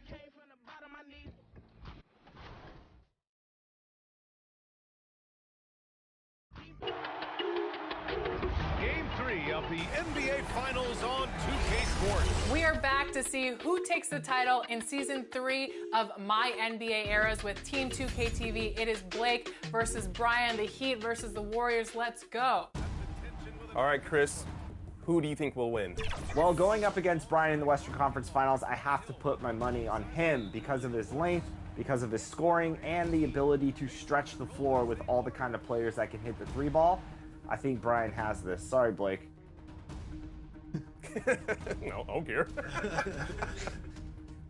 Came from the bottom, I need. Game 3 of the NBA Finals on 2K Sports. We are back to see who takes the title in Season 3 of My NBA Eras with Team 2K TV. It is Blake versus Brian, the Heat versus the Warriors. Let's go. All right, Chris, who do you think will win? Well, going up against Brian in the Western Conference Finals, I have to put my money on him because of his length, because of his scoring, and the ability to stretch the floor with all the kind of players that can hit the three ball. I think Brian has this. Sorry, Blake. No, I don't care.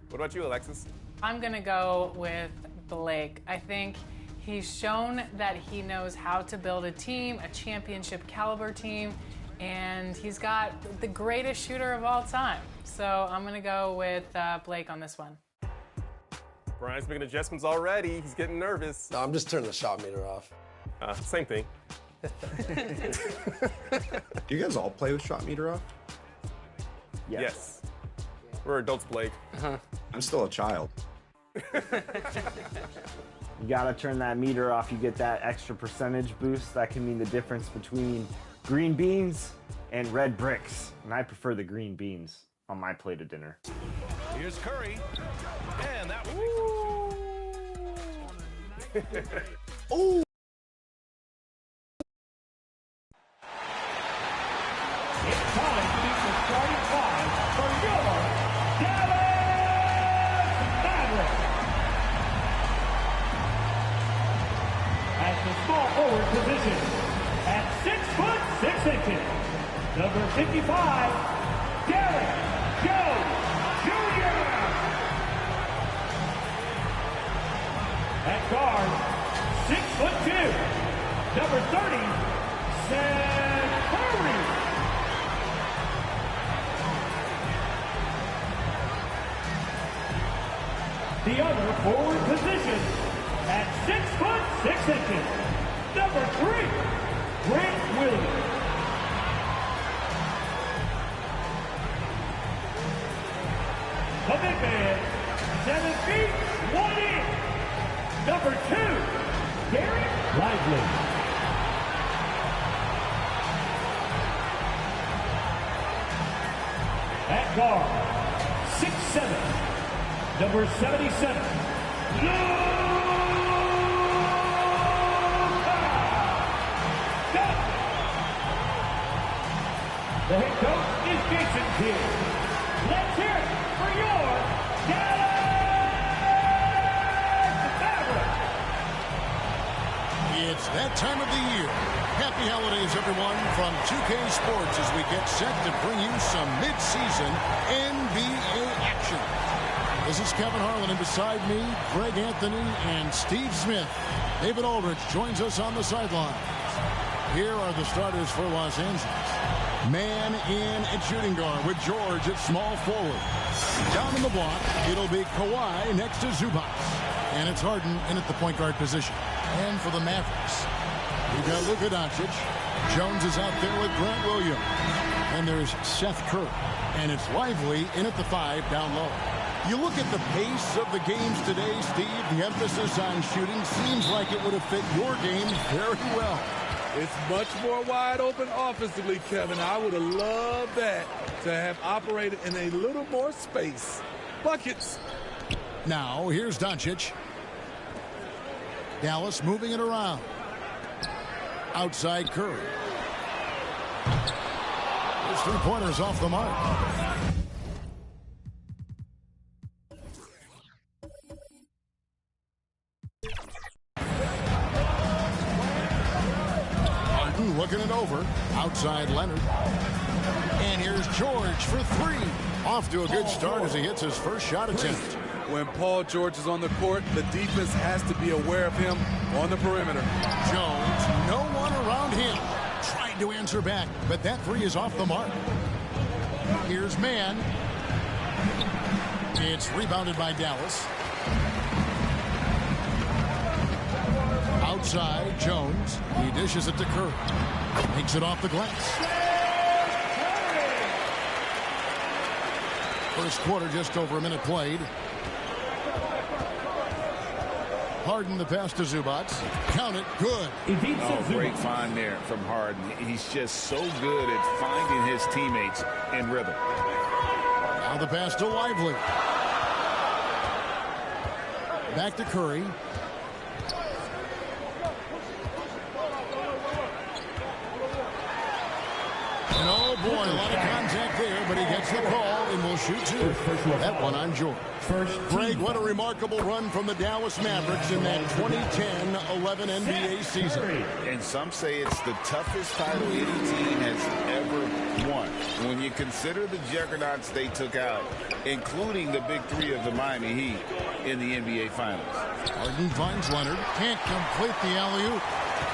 What about you, Alexis? I'm going to go with Blake. I think he's shown that he knows how to build a team, a championship caliber team, and he's got the greatest shooter of all time. So I'm going to go with Blake on this one. Brian's making adjustments already. He's getting nervous. No, I'm just turning the shot meter off. Same thing. Do you guys all play with shot meter off? Yes. We're adults, Blake. I'm still a child. You gotta turn that meter off. You get that extra percentage boost. That can mean the difference between green beans and red bricks. And I prefer the green beans on my plate of dinner. Here's Curry. And that was Ooh! It's time to meet the starting five for your Dallas Mavericks. At the small forward position, at 6'6" number 55, Derrick Jones Jr. At guard, 6'2", number 30, Seth Curry. The other forward position at 6'6", number 3, Grant Williams. The big man, 7 feet, 1 inch, number 2, Derek Lively. At guard, 6'7", number 77, the head coach is Jason Kidd. Let's hear it for your Dallas Mavericks. It's that time of the year. Happy holidays, everyone, from 2K Sports as we get set to bring you some mid-season NBA action. This is Kevin Harlan, and beside me, Greg Anthony and Steve Smith. David Aldridge joins us on the sidelines. Here are the starters for Los Angeles. Man in at shooting guard with George at small forward. Down in the block, it'll be Kawhi next to Zubac. And it's Harden in at the point guard position. And for the Mavericks, we've got Luka Doncic. Jones is out there with Grant Williams. And there's Seth Curry. And it's Lively in at the 5 down low. You look at the pace of the games today, Steve, the emphasis on shooting seems like it would have fit your game very well. It's much more wide open offensively, Kevin. I would have loved that to have operated in a little more space. Buckets. Now, here's Doncic. Dallas moving it around. Outside Curry. His three-pointers off the mark. Looking it over. Outside Leonard. And here's George for 3. Off to a good start as he hits his first shot attempt. When Paul George is on the court, the defense has to be aware of him on the perimeter. Jones, no one around him. Tried to answer back, but that 3 is off the mark. Here's Mann. It's rebounded by Dallas. Outside, Jones. He dishes it to Curry. Makes it off the glass. First quarter, just over a minute played. Harden the pass to Zubac. Count it. Good. Oh, great find there from Harden. He's just so good at finding his teammates in rhythm. Now the pass to Lively. Back to Curry. And oh boy, a lot of contact there, but he gets the call and will shoot 2. That one on George. Greg, what a remarkable run from the Dallas Mavericks in that 2010-11 NBA season. And some say it's the toughest title any team has ever won. When you consider the juggernauts they took out, including the big 3 of the Miami Heat in the NBA Finals. Harden finds Leonard. Can't complete the alley-oop.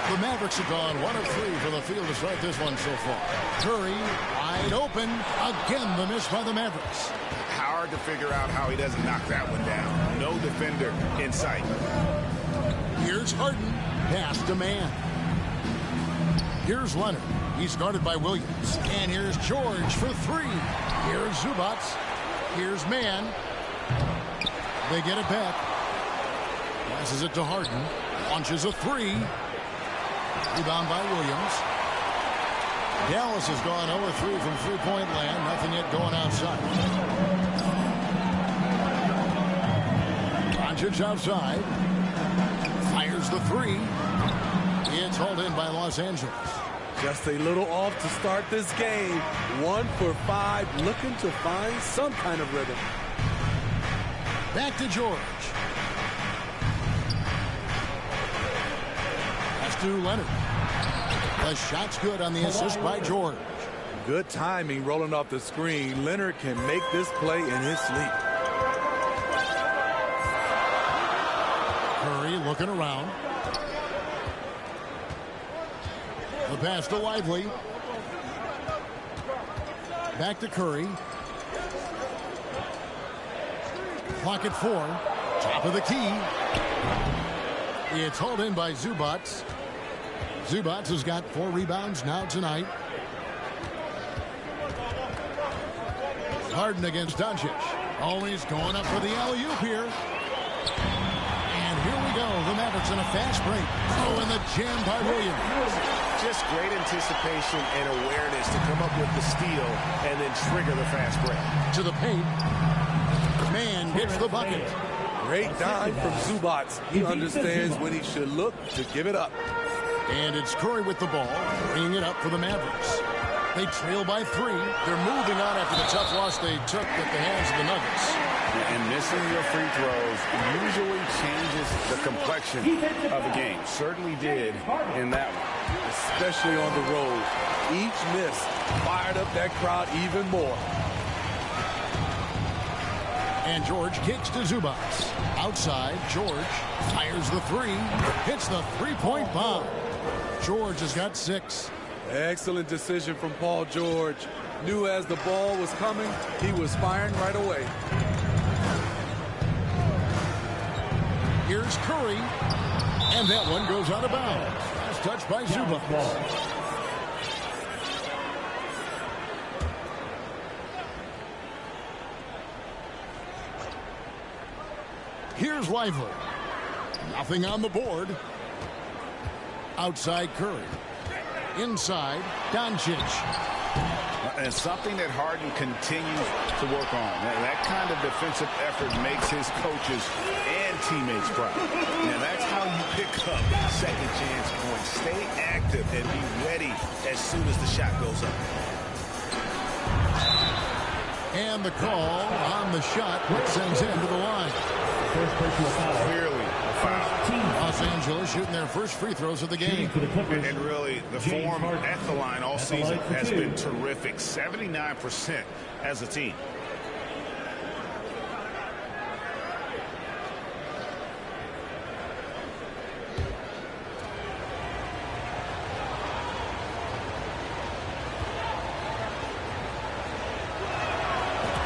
The Mavericks have gone 1 of 3 for the field to start this one so far. Curry wide open. Again, the miss by the Mavericks. Hard to figure out how he doesn't knock that one down. No defender in sight. Here's Harden. Pass to Mann. Here's Leonard. He's guarded by Williams. And here's George for 3. Here's Zubac. Here's Mann. They get it back. Passes it to Harden. Launches a 3. Rebound by Williams. Dallas has gone 0-3 from three-point land. Nothing yet going outside. Doncic outside. Fires the 3. It's hauled in by Los Angeles. Just a little off to start this game. 1 for 5, looking to find some kind of rhythm. Back to George. Pass to Leonard. The shot's good on the assist by George. Good timing rolling off the screen. Leonard can make this play in his sleep. Curry looking around. The pass to Lively. Back to Curry. Clock at 4. Top of the key. It's hauled in by Zubac. Zubac has got 4 rebounds now tonight. Harden against Doncic. Always going up for the alley-oop here. And here we go. The Mavericks in a fast break. Oh, and the jam by Williams. Just great anticipation and awareness to come up with the steal and then trigger the fast break. To the paint. Man gets the bucket. Great dive from Zubac. He understands when he should look to give it up. And it's Curry with the ball, bringing it up for the Mavericks. They trail by 3. They're moving on after the tough loss they took at the hands of the Nuggets. And missing your free throws usually changes the complexion of a game. Certainly did in that one. Especially on the road. Each miss fired up that crowd even more. And George kicks to Zubac. Outside, George fires the 3. Hits the three-point bomb. George has got 6. Excellent decision from Paul George. Knew as the ball was coming, he was firing right away. Here's Curry. And that one goes out of bounds. Last touch by Zubac. Here's Lively. Nothing on the board. Outside Curry. Inside Doncic. And something that Harden continues to work on. That kind of defensive effort makes his coaches and teammates proud. Now that's how you pick up second chance points. Stay active and be ready as soon as the shot goes up. And the call on the shot that sends him to the line. Clearly a foul. Los Angeles shooting their first free throws of the game. And really, the form at the line all season has been terrific. 79% as a team.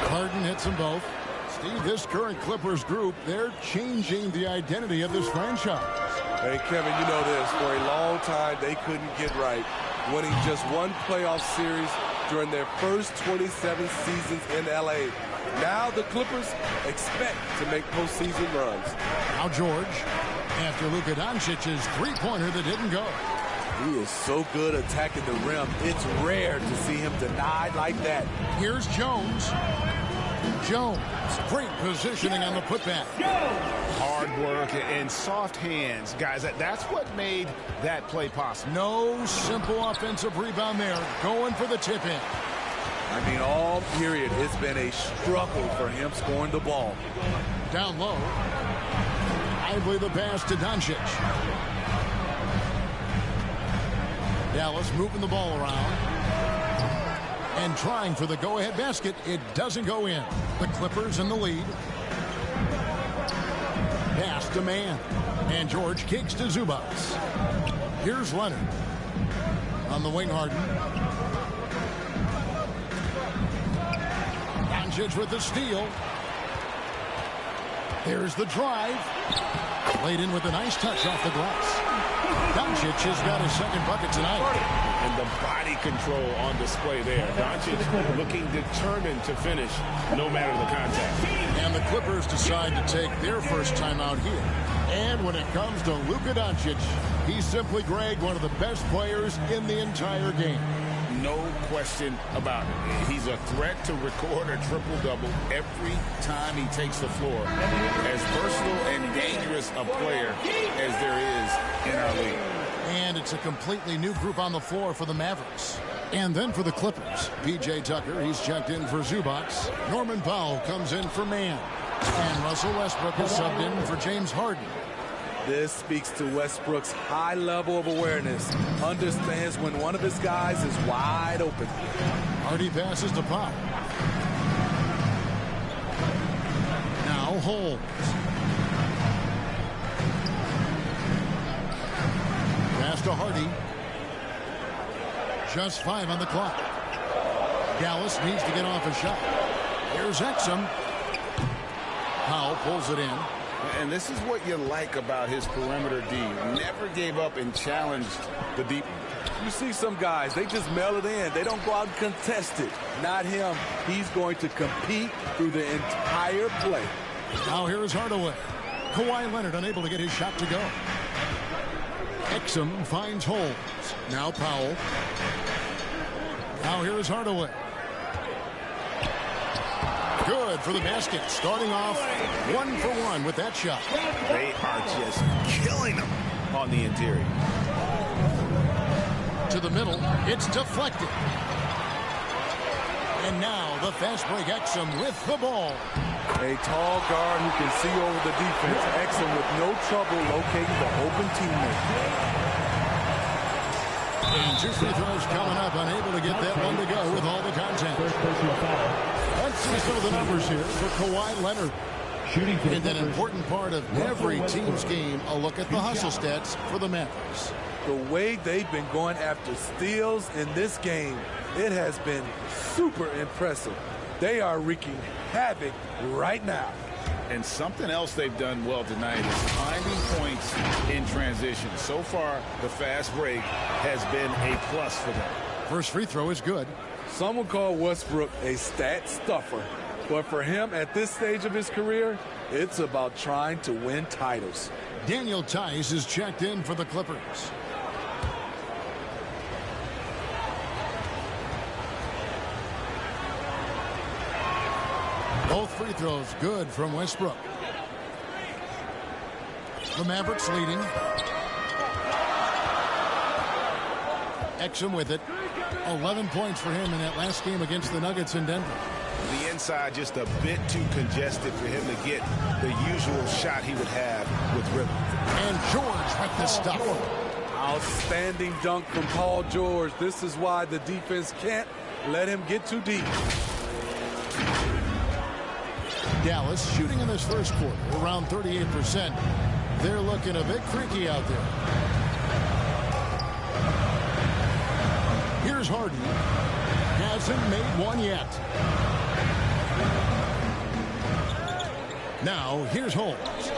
Harden hits them both. Steve, this current Clippers group, they're changing the identity of this franchise. Hey, Kevin, you know this. For a long time, they couldn't get right. Winning just one playoff series during their first 27 seasons in L.A. Now the Clippers expect to make postseason runs. Now George, after Luka Doncic's three-pointer that didn't go. He is so good attacking the rim. It's rare to see him denied like that. Here's Jones. Jones, great positioning on the putback. Hard work and soft hands. Guys, that's what made that play possible. No simple offensive rebound there. Going for the tip-in. I mean, all period, it's been a struggle for him scoring the ball. Down low. Lively the pass to Doncic. Dallas moving the ball around. And trying for the go-ahead basket. It doesn't go in. The Clippers in the lead. Pass to Man. And George kicks to Zubac. Here's Leonard. On the wing, Harden. Doncic with the steal. There's the drive. Laid in with a nice touch off the glass. Doncic has got his second bucket tonight. And the body control on display there. Doncic looking determined to finish no matter the contact. And the Clippers decide to take their first time out here. And when it comes to Luka Doncic, he's simply, Greg, one of the best players in the entire game. No question about it. He's a threat to record a triple-double every time he takes the floor. As versatile and dangerous a player as there is in our league. And it's a completely new group on the floor for the Mavericks. And then for the Clippers, P.J. Tucker, he's checked in for Zubac. Norman Powell comes in for Man. And Russell Westbrook is subbed in for James Harden. This speaks to Westbrook's high level of awareness. Understands when one of his guys is wide open. Hardy passes to Pop. Now Holmes. Pass to Hardy. Just 5 on the clock. Dallas needs to get off a shot. Here's Exum. Powell pulls it in. And this is what you like about his perimeter D. Never gave up and challenged the deep. You see some guys, they just mail it in. They don't go out and contest it. Not him. He's going to compete through the entire play. Now here's Hardaway. Kawhi Leonard unable to get his shot to go. Exum finds Holmes. Now Powell. Now here's Hardaway. Good for the basket. Starting off 1 for 1 with that shot. They are just killing them on the interior. To the middle. It's deflected. And now the fast break Exum with the ball. A tall guard who can see over the defense. Exum with no trouble locating the open teammate. And 2 free throws coming up. Unable to get that one to go with all the contact. Let's see some of the numbers here for Kawhi Leonard. And an important part of every team's game, a look at the hustle stats for the Mavericks. the way they've been going after steals in this game, it has been super impressive. They are wreaking havoc right now. And something else they've done well tonight is finding points in transition. So far, the fast break has been a plus for them. First free throw is good. Some would call Westbrook a stat stuffer. But for him at this stage of his career, it's about trying to win titles. Daniel Tice is checked in for the Clippers. Both free throws good from Westbrook. The Mavericks leading. Exum with it. 11 points for him in that last game against the Nuggets in Denver. The inside just a bit too congested for him to get the usual shot he would have with rhythm. And George with the stuff. Outstanding dunk from Paul George. This is why the defense can't let him get too deep. Dallas shooting in this first quarter around 38%. They're looking a bit freaky out there. Here's Harden. Hasn't made one yet. Now here's Holmes.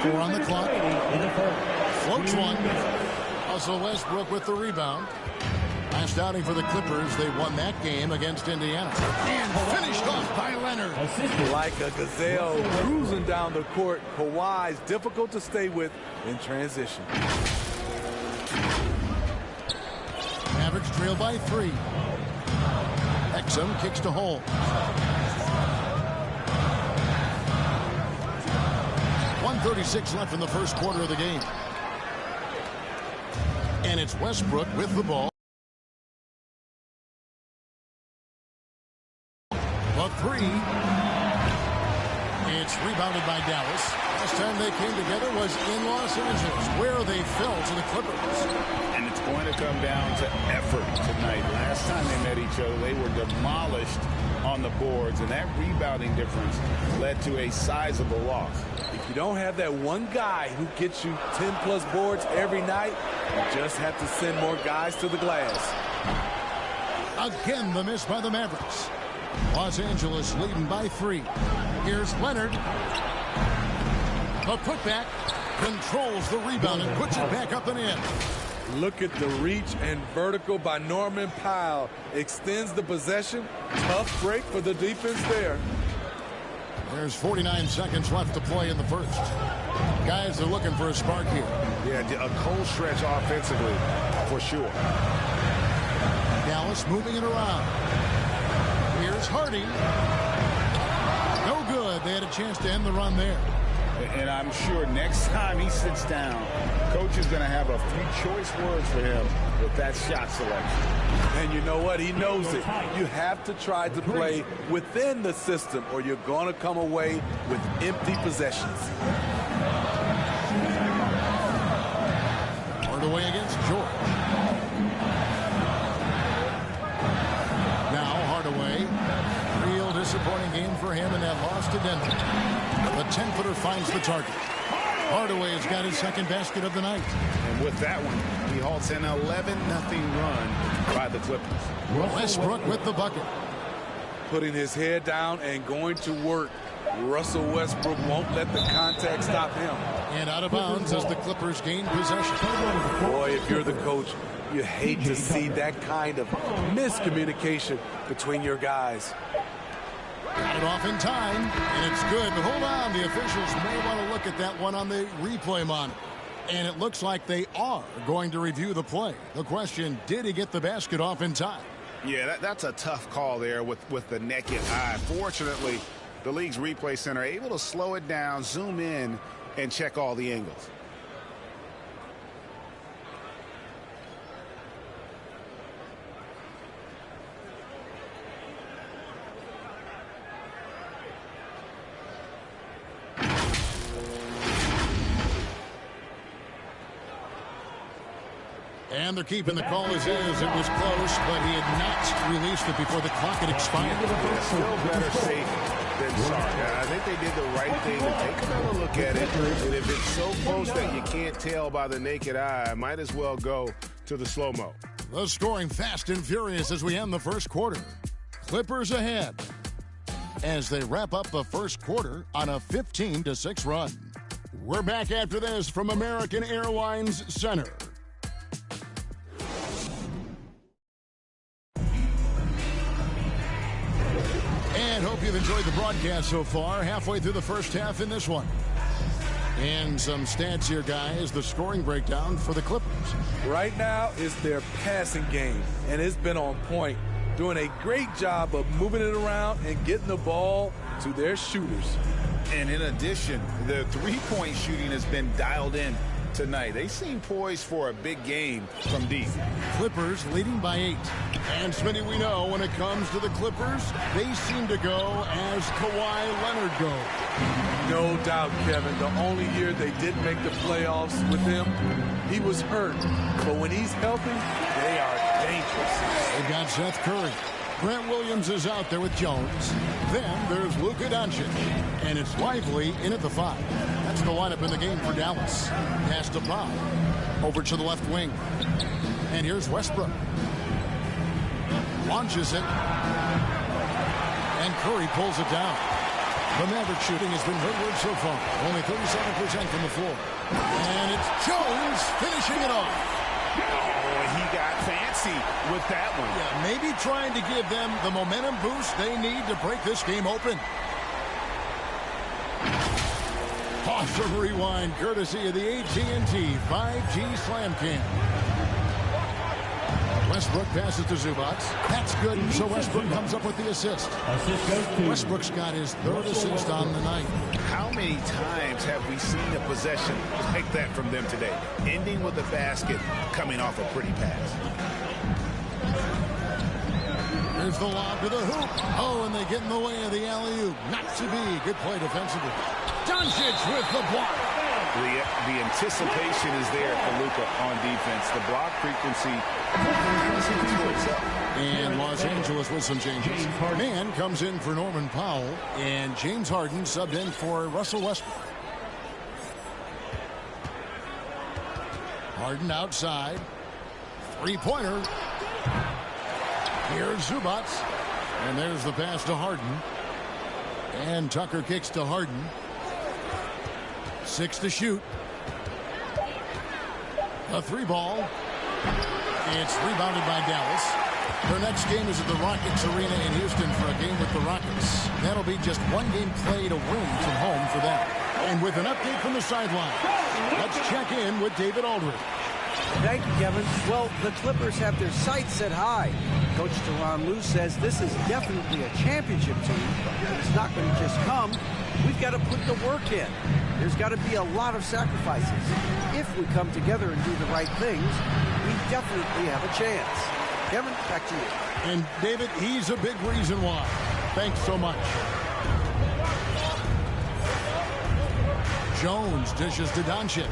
4 on the clock. Floats one. Russell Westbrook with the rebound. Last outing for the Clippers, they won that game against Indiana. And finished off by Leonard. Like a gazelle cruising down the court, Kawhi's difficult to stay with in transition. Mavericks trail by 3. Exum kicks to Holmes. 1:36 left in the first quarter of the game. And it's Westbrook with the ball. A 3. It's rebounded by Dallas. Last time they came together was in Los Angeles, where they fell to the Clippers. And it's going to come down to effort tonight. Last time they met each other, they were demolished on the boards, and that rebounding difference led to a sizable loss. If you don't have that one guy who gets you 10-plus boards every night, you just have to send more guys to the glass. Again, the miss by the Mavericks. Los Angeles leading by 3. Here's Leonard. The putback controls the rebound and puts it back up and in. Look at the reach and vertical by Norman Powell. Extends the possession. Tough break for the defense there. There's 49 seconds left to play in the first. Guys are looking for a spark here. Yeah, a cold stretch offensively for sure. Dallas moving it around. Here's Hardy. No good. They had a chance to end the run there. And I'm sure next time he sits down, coach is going to have a few choice words for him with that shot selection. And you know what? He knows it. You have to try to play within the system or you're going to come away with empty possessions. Hardaway against George. Now Hardaway. Real disappointing game for him in that loss to Denver. The 10-footer finds the target. Hardaway has got his second basket of the night. And with that one, he halts an 11-0 run by the Clippers. Westbrook with the bucket. Putting his head down and going to work. Russell Westbrook won't let the contact stop him. And out of bounds as the Clippers gain possession. Boy, if you're the coach, you hate to see that kind of miscommunication between your guys. Got it off in time, and it's good. But hold on, the officials may want to look at that one on the replay monitor. And it looks like they are going to review the play. The question, did he get the basket off in time? Yeah, that's a tough call there with the naked eye. Fortunately, the league's replay center able to slow it down, zoom in, and check all the angles. And they're keeping the call as is. It was close, but he had not released it before the clock had expired. Still better safe than sorry. I think they did the right thing to take another look at it. And if it's so close that you can't tell by the naked eye, I might as well go to the slow-mo. The scoring fast and furious as we end the first quarter. Clippers ahead as they wrap up the first quarter on a 15-6 run. We're back after this from American Airlines Center. And hope you've enjoyed the broadcast so far. Halfway through the first half in this one. And some stats here, guys. The scoring breakdown for the Clippers. Right now, it's their passing game, and it's been on point. Doing a great job of moving it around and getting the ball to their shooters. And in addition, the three-point shooting has been dialed in tonight. They seem poised for a big game from deep. Clippers leading by 8. And Smitty, we know when it comes to the Clippers, they seem to go as Kawhi Leonard goes. No doubt, Kevin. The only year they didn't make the playoffs with him, he was hurt. But when he's healthy, they are dangerous. They've got Seth Curry. Grant Williams is out there with Jones. Then there's Luka Doncic. And it's Lively in at the 5. That's the lineup in the game for Dallas. Pass to Pop. Over to the left wing. And here's Westbrook. Launches it. And Curry pulls it down. The Mavericks shooting has been very good so far. Only 37% from the floor. And it's Jones finishing it off. Oh, he got fancy with that one. Yeah, maybe trying to give them the momentum boost they need to break this game open. Awesome rewind courtesy of the AT&T 5G Slam Cam. Westbrook passes to Zubac. That's good, so Westbrook comes up with the assist. Westbrook's got his 3rd assist on the night. How many times have we seen a possession like that from them today? Ending with a basket, coming off a pretty pass. There's the lob to the hoop. Oh, and they get in the way of the alley-oop. Not to be. Good play defensively. Doncic with the block. The anticipation is there for Luka on defense. The block frequency. And Los Angeles with some changes. Man comes in for Norman Powell, and James Harden subbed in for Russell Westbrook. Harden outside. Three-pointer. Here's Zubac. And there's the pass to Harden. And Tucker kicks to Harden. 6 to shoot. A 3-ball. It's rebounded by Dallas. Their next game is at the Rockets Arena in Houston for a game with the Rockets. That'll be just one game played away from home for them. And with an update from the sideline, let's check in with David Aldridge. Thank you, Kevin. Well, the Clippers have their sights set high. Coach Tyronn Lue says this is definitely a championship team. It's not going to just come. We've got to put the work in. There's got to be a lot of sacrifices. If we come together and do the right things, we definitely have a chance. Kevin, back to you. And David, he's a big reason why. Thanks so much. Jones dishes to Doncic.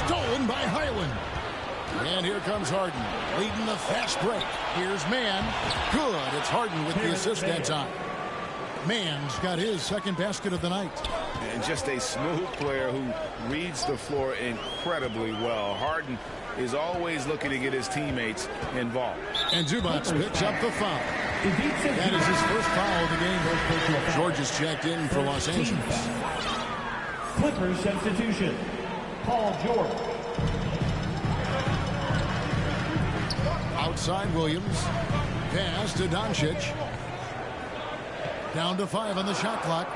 Stolen by Highland. And here comes Harden, leading the fast break. Here's Mann. Good. It's Harden with the assist that time. Mann's got his second basket of the night. And just a smooth player who reads the floor incredibly well. Harden is always looking to get his teammates involved. And Zubac picks up the foul. That is his first foul of the game. George is checked in for Los Angeles. Clippers substitution. Paul George. Outside Williams. Pass to Doncic. Down to 5 on the shot clock.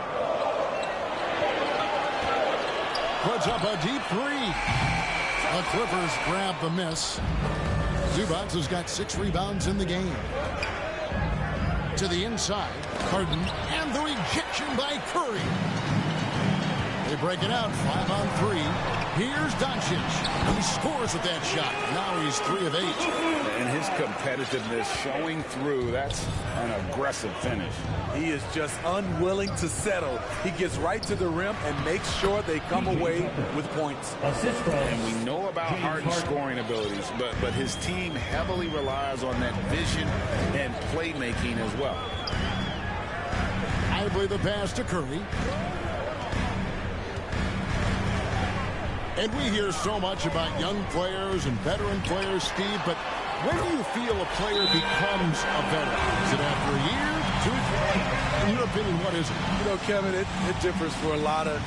Puts up a deep 3. The Clippers grab the miss. Zubac has got 6 rebounds in the game. To the inside. Harden. And the rejection by Curry. They break it out 5-on-3. Here's Doncic. He scores with that shot. Now he's 3 of 8. And his competitiveness showing through. That's an aggressive finish. He is just unwilling to settle. He gets right to the rim and makes sure they come away with points. And we know about Harden's scoring abilities, but his team heavily relies on that vision and playmaking as well. Lively the pass to Curry. And we hear so much about young players and veteran players, Steve, but when do you feel a player becomes a veteran? Is it after a year, 2? In your opinion, what is it? You know, Kevin, it differs for a lot of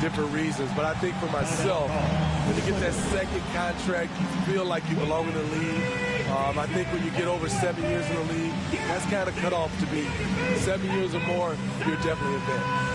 different reasons, but I think for myself, when you get that second contract, you feel like you belong in the league. I think when you get over 7 years in the league, that's kind of cut off to me. 7 years or more, you're definitely a vet.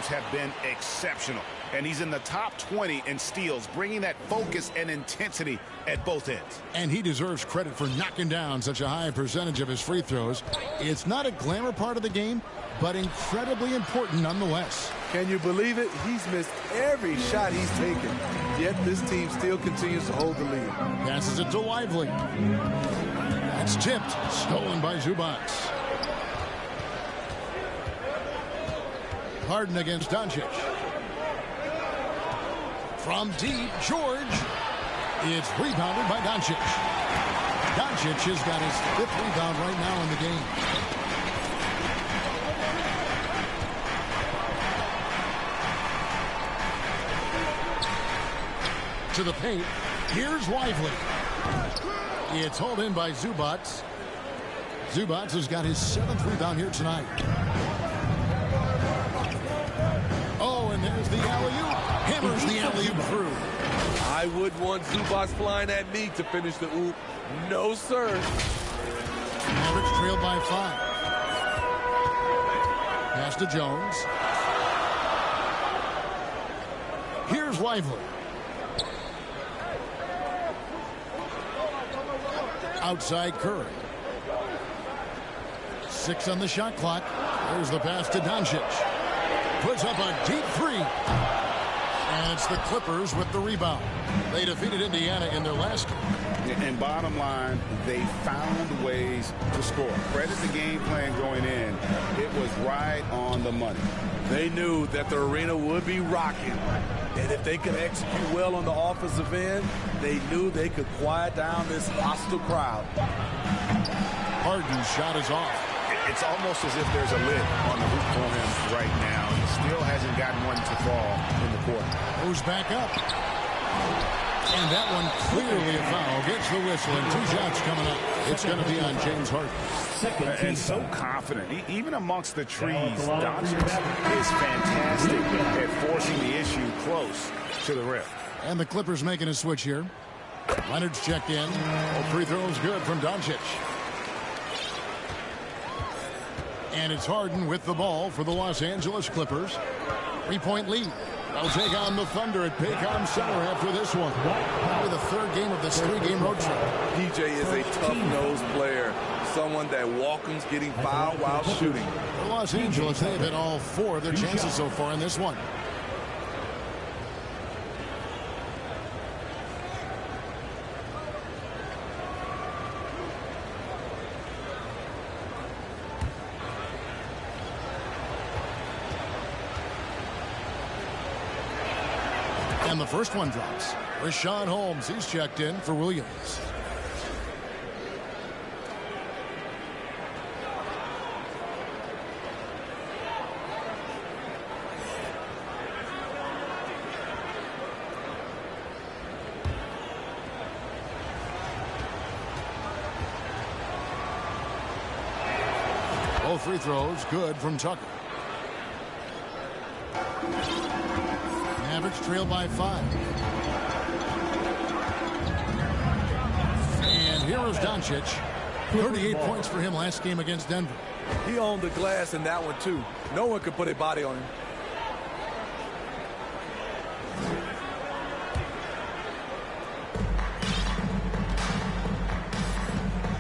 Have been exceptional, and he's in the top 20 in steals, bringing that focus and intensity at both ends. And he deserves credit for knocking down such a high percentage of his free throws. It's not a glamour part of the game, but incredibly important nonetheless. Can you believe it? He's missed every shot he's taken, yet this team still continues to hold the lead. Passes it to Lively. That's tipped, stolen by Zubac. Harden against Doncic. From deep, George. It's rebounded by Doncic. Doncic has got his 5th rebound right now in the game. To the paint. Here's Lively. It's hauled in by Zubac. Zubac has got his 7th rebound here tonight. There's the alley-oop. Hammers the alley-oop through. I would want Zubac flying at me to finish the oop. No, sir. Mavericks trailed by 5. Pass to Jones. Here's Lively. Outside Curry. 6 on the shot clock. There's the pass to Doncic. Puts up a deep 3. And it's the Clippers with the rebound. They defeated Indiana in their last game. And bottom line, they found ways to score. Credit the game plan going in. It was right on the money. They knew that the arena would be rocking. And if they could execute well on the offensive end, they knew they could quiet down this hostile crowd. Harden's shot is off. It's almost as if there's a lid on the hoop for him right now. He still hasn't gotten one to fall in the quarter. Goes back up. And that one clearly a foul. Gets the whistle and 2 shots coming up. It's going to be on James Harden. And so confident. Even amongst the trees, Doncic is fantastic at forcing the issue close to the rim. And the Clippers making a switch here. Leonard's checked in. Free throws good from Doncic. And it's Harden with the ball for the Los Angeles Clippers. 3-point lead. They'll take on the Thunder at Paycom Center after this one. Probably the 3rd game of this 3-game road trip. PJ is a tough-nosed player. Someone that welcomes getting fouled while shooting. For Los Angeles, they've hit all 4 of their chances so far in this one. And the first one drops. Rashawn Holmes, he's checked in for Williams. Both free throws good from Tucker. Mavericks trail by 5. And here is Doncic. 38 points for him last game against Denver. He owned the glass in that one, too. No one could put a body on him.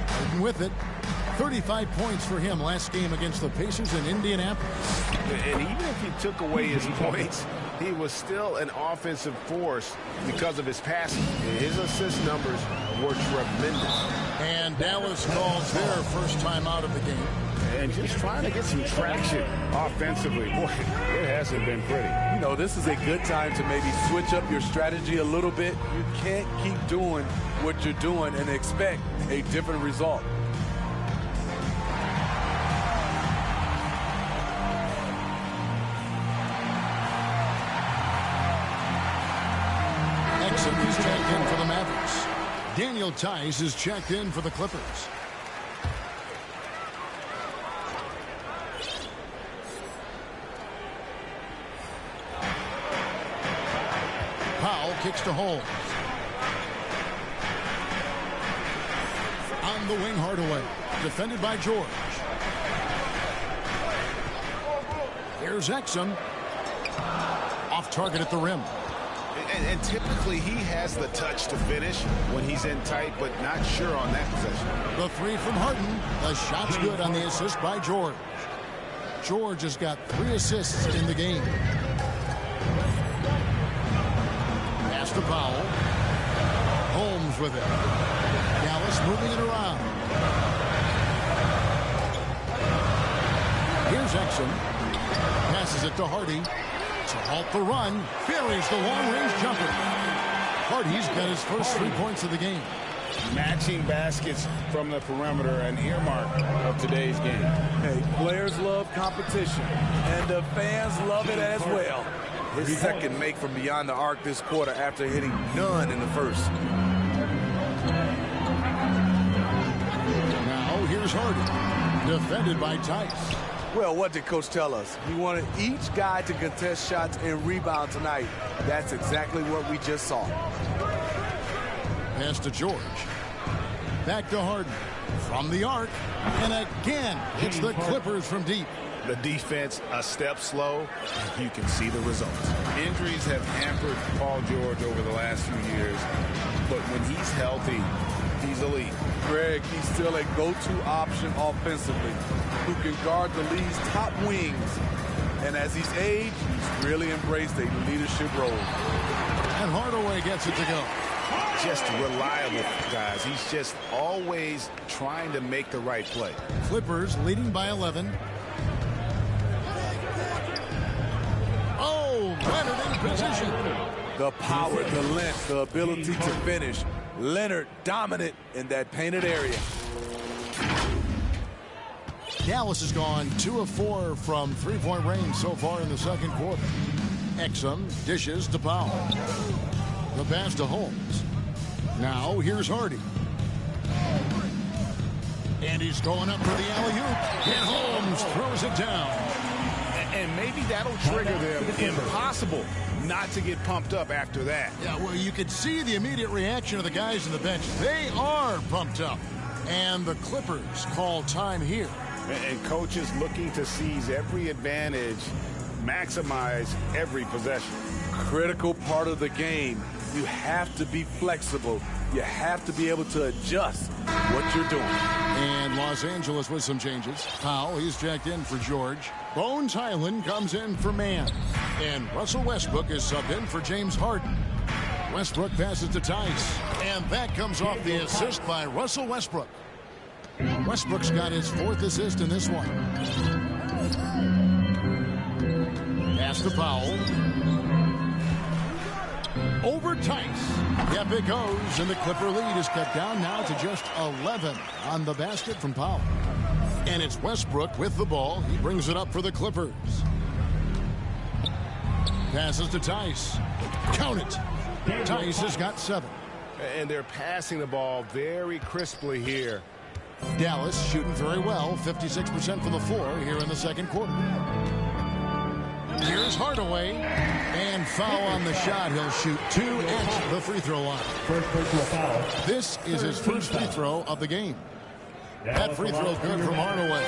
Harden with it. 35 points for him last game against the Pacers in Indianapolis. And even if he took away his points, he was still an offensive force because of his passing. His assist numbers were tremendous. And Dallas calls their first time out of the game. And just trying to get some traction offensively. Boy, it hasn't been pretty. You know, this is a good time to maybe switch up your strategy a little bit. You can't keep doing what you're doing and expect a different result. He's checked in for the Mavericks. Daniel Tice is checked in for the Clippers. Powell kicks to Holmes. On the wing, Hardaway. Defended by George. Here's Exum. Off target at the rim. And typically he has the touch to finish when he's in tight, but not sure on that possession. The three from Harden. The shot's good on the assist by George. George has got 3 assists in the game. Pass to Powell. Holmes with it. Dallas moving it around. Here's Exum. Passes it to Hardy. To halt the run, buries the long-range jumper. Hardy's got his first 3 points of the game. Matching baskets from the perimeter, an earmark of today's game. Hey, players love competition, and the fans love it as well. His second make from beyond the arc this quarter after hitting none in the first. Now here's Hardy, defended by Tice. Well, what did Coach tell us? He wanted each guy to contest shots and rebound tonight. That's exactly what we just saw. Pass to George. Back to Harden. From the arc. And again, hits the Clippers from deep. The defense a step slow. You can see the results. Injuries have hampered Paul George over the last few years. But when he's healthy, he's elite. Greg, he's still a go-to option offensively who can guard the league's top wings. And as he's aged, he's really embraced a leadership role. And Hardaway gets it to go. Just reliable, guys. He's just always trying to make the right play. Clippers leading by 11. Oh, Leonard in position. The power, the length, the ability to finish. Leonard dominant in that painted area. Dallas has gone 2 of 4 from three-point range so far in the second quarter. Exum dishes to Powell. The pass to Holmes. Now here's Hardy. And he's going up for the alley-oop. And Holmes throws it down. And maybe that'll trigger them. Impossible not to get pumped up after that. Yeah, well, you could see the immediate reaction of the guys on the bench. They are pumped up. And the Clippers call time here. And coaches looking to seize every advantage, maximize every possession. Critical part of the game. You have to be flexible. You have to be able to adjust what you're doing. And Los Angeles with some changes. Powell, he's checked in for George. Bones Highland comes in for Mann. And Russell Westbrook is subbed in for James Harden. Westbrook passes to Tice. And that comes off the assist by Russell Westbrook. Westbrook's got his 4th assist in this one. Pass to Powell. over Tice. Yep, it goes, and the Clipper lead is cut down now to just 11 on the basket from Powell. And it's Westbrook with the ball. He brings it up for the Clippers. Passes to Tice. Count it. Tice has got 7. And they're passing the ball very crisply here. Dallas shooting very well, 56% from the floor here in the second quarter. Here's Hardaway, and foul on the shot. He'll shoot 2 at the free throw line. First personal foul. This is his first free throw of the game. That free throw is good from Hardaway.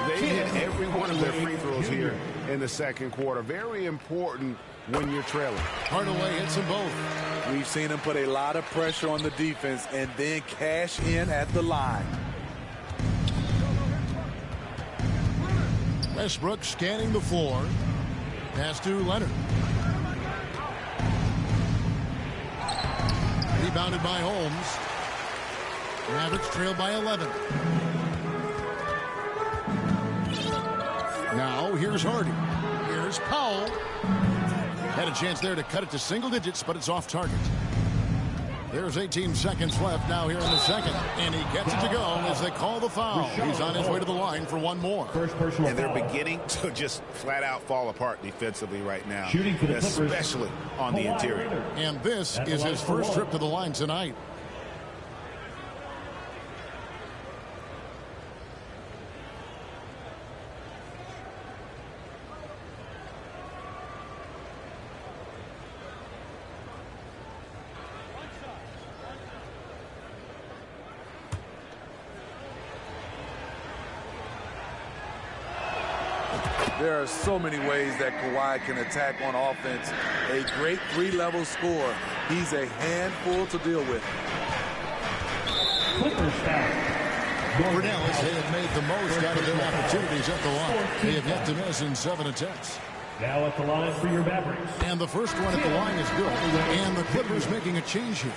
They hit every one of their free throws here in the second quarter. Very important when you're trailing. Hardaway hits them both. We've seen him put a lot of pressure on the defense and then cash in at the line. Westbrook scanning the floor. Pass to Leonard. Rebounded by Holmes. Mavericks trail by 11. Now here's Hardy. Here's Powell. Had a chance there to cut it to single digits, but it's off target. There's 18 seconds left now here in the second. And he gets it to go as they call the foul. He's on his way to the line for one more. And they're beginning to just flat out fall apart defensively right now. Shooting for the Clippers, especially on the interior. And this is his first trip to the line tonight. There are so many ways that Kawhi can attack on offense. A great 3-level scorer. He's a handful to deal with. Clippers foul. For Dallas, they have made the most out of their opportunities at the line. They have yet to miss in 7 attempts. Now at the line for your Mavericks. And the first one at the line is good. And the Clippers making a change here.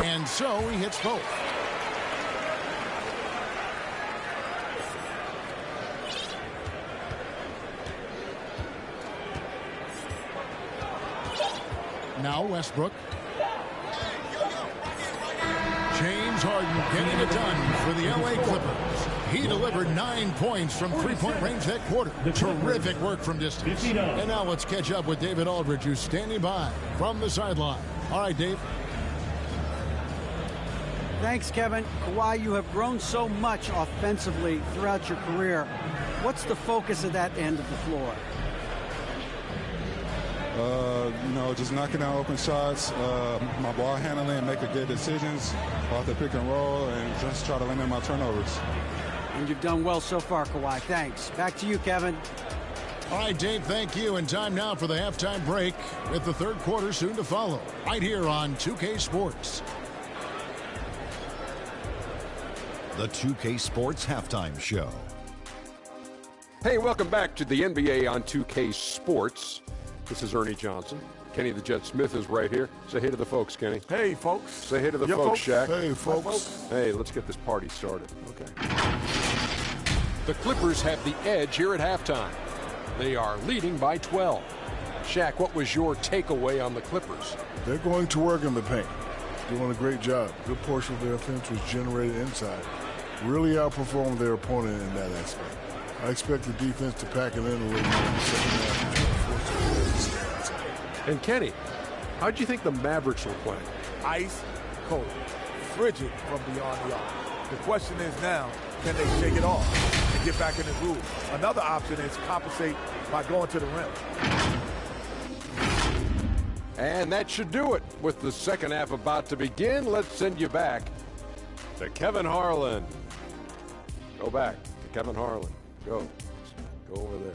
And so he hits both. Now Westbrook. James Harden getting it done for the LA Clippers. He delivered 9 points from three-point range that quarter. Terrific work from distance. And now let's catch up with David Aldridge, who's standing by from the sideline. All right, Dave. Thanks, Kevin. Kawhi, you have grown so much offensively throughout your career. What's the focus of that end of the floor? Just knocking down open shots, my ball handling, and making good decisions off the pick and roll, and just try to limit my turnovers. And you've done well so far, Kawhi. Thanks. Back to you, Kevin. All right, Dave, thank you. And time now for the halftime break with the third quarter soon to follow. Right here on 2K Sports. The 2K Sports Halftime Show. Hey, welcome back to the NBA on 2K Sports. This is Ernie Johnson. Kenny the Jet Smith is right here. Say hey to the folks, Kenny. Hey, folks. Say hey to the folks, Shaq. Hey, folks. Hey, let's get this party started. Okay. The Clippers have the edge here at halftime. They are leading by 12. Shaq, what was your takeaway on the Clippers? They're going to work in the paint. Doing a great job. Good portion of their offense was generated inside. Really outperformed their opponent in that aspect. I expect the defense to pack it in a little more in the second half. And Kenny, how'd you think the Mavericks were playing? Ice cold, frigid from beyond the arc. The question is now, can they shake it off and get back in the groove? Another option is compensate by going to the rim. And that should do it. With the second half about to begin, let's send you back to Kevin Harlan. Go back to Kevin Harlan. Go over there.